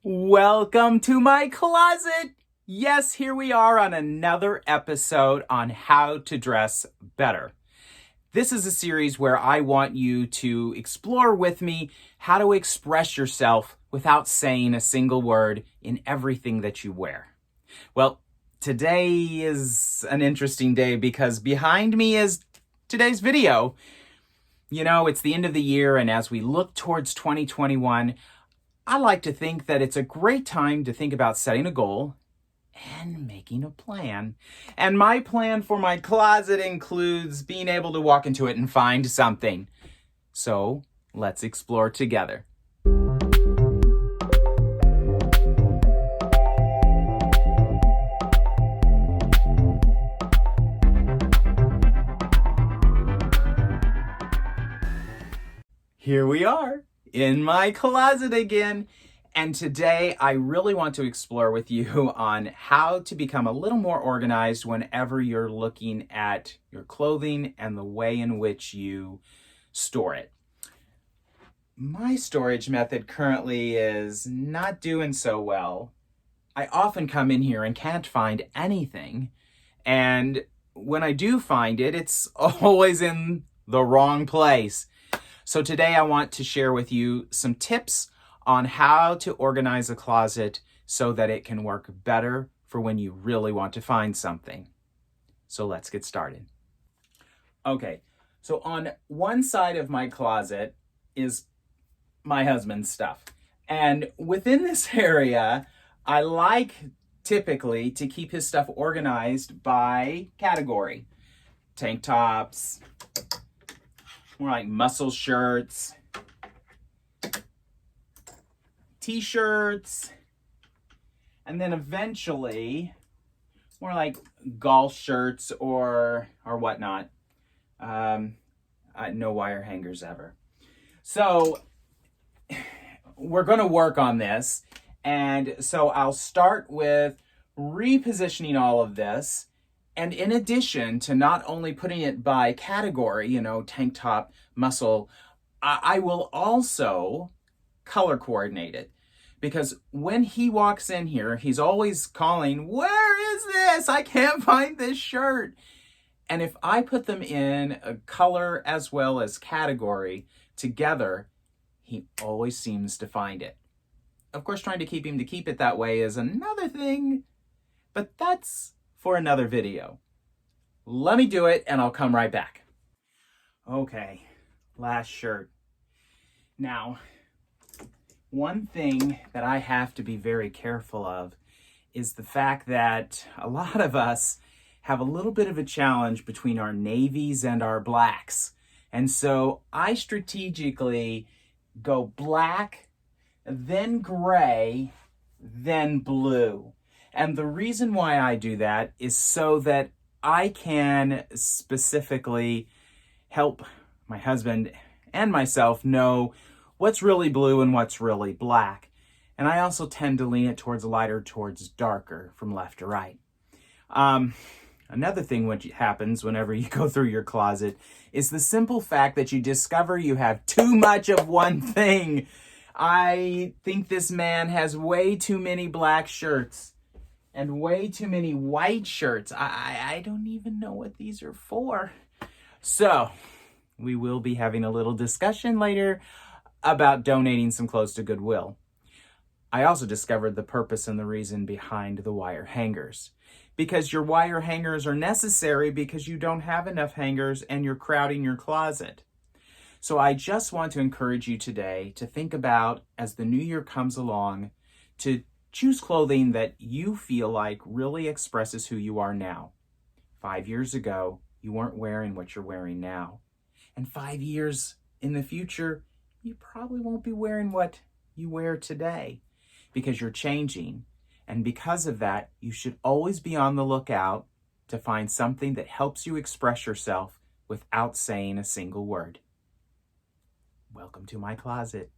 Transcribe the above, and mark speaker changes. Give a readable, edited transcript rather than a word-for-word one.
Speaker 1: Welcome to my closet. Yes, here we are on another episode on how to dress better. This is a series where I want you to explore with me how to express yourself without saying a single word in everything that you wear. Well, today is an interesting day because behind me is today's video. You know, it's the end of the year, and as we look towards 2021, I like to think that it's a great time to think about setting a goal and making a plan. And my plan for my closet includes being able to walk into it and find something. So let's explore together. Here we are in my closet again. And today I really want to explore with you on how to become a little more organized whenever you're looking at your clothing and the way in which you store it. My storage method currently is not doing so well. I often come in here and can't find anything. And when I do find it, it's always in the wrong place. So today I want to share with you some tips on how to organize a closet so that it can work better for when you really want to find something. So let's get started. Okay, so on one side of my closet is my husband's stuff. And within this area, I like typically to keep his stuff organized by category. Tank tops, more like muscle shirts, t-shirts, and then eventually more like golf shirts or whatnot. No wire hangers ever. So we're going to work on this. And so I'll start with repositioning all of this. And in addition to not only putting it by category, tank top, muscle, I will also color coordinate it. Because when he walks in here, he's always calling, "Where is this? I can't find this shirt." And if I put them in a color as well as category together, he always seems to find it. Of course, trying to keep him to keep it that way is another thing, but that's for another video. Let me do it and I'll come right back. Okay, last shirt. Now, one thing that I have to be very careful of is the fact that a lot of us have a little bit of a challenge between our navies and our blacks. And so I strategically go black, then gray, then blue. And the reason why I do that is so that I can specifically help my husband and myself know what's really blue and what's really black. And I also tend to lean it towards lighter, towards darker, from left to right. Another thing which happens whenever you go through your closet is the simple fact that you discover you have too much of one thing. I think this man has way too many black shirts and way too many white shirts. I don't even know what these are for. So we will be having a little discussion later about donating some clothes to Goodwill. I also discovered the purpose and the reason behind the wire hangers. Because your wire hangers are necessary because you don't have enough hangers and you're crowding your closet. So I just want to encourage you today to think about, as the new year comes along, to choose clothing that you feel like really expresses who you are now. 5 years ago, you weren't wearing what you're wearing now. And 5 years in the future, you probably won't be wearing what you wear today because you're changing. And because of that, you should always be on the lookout to find something that helps you express yourself without saying a single word. Welcome to my closet.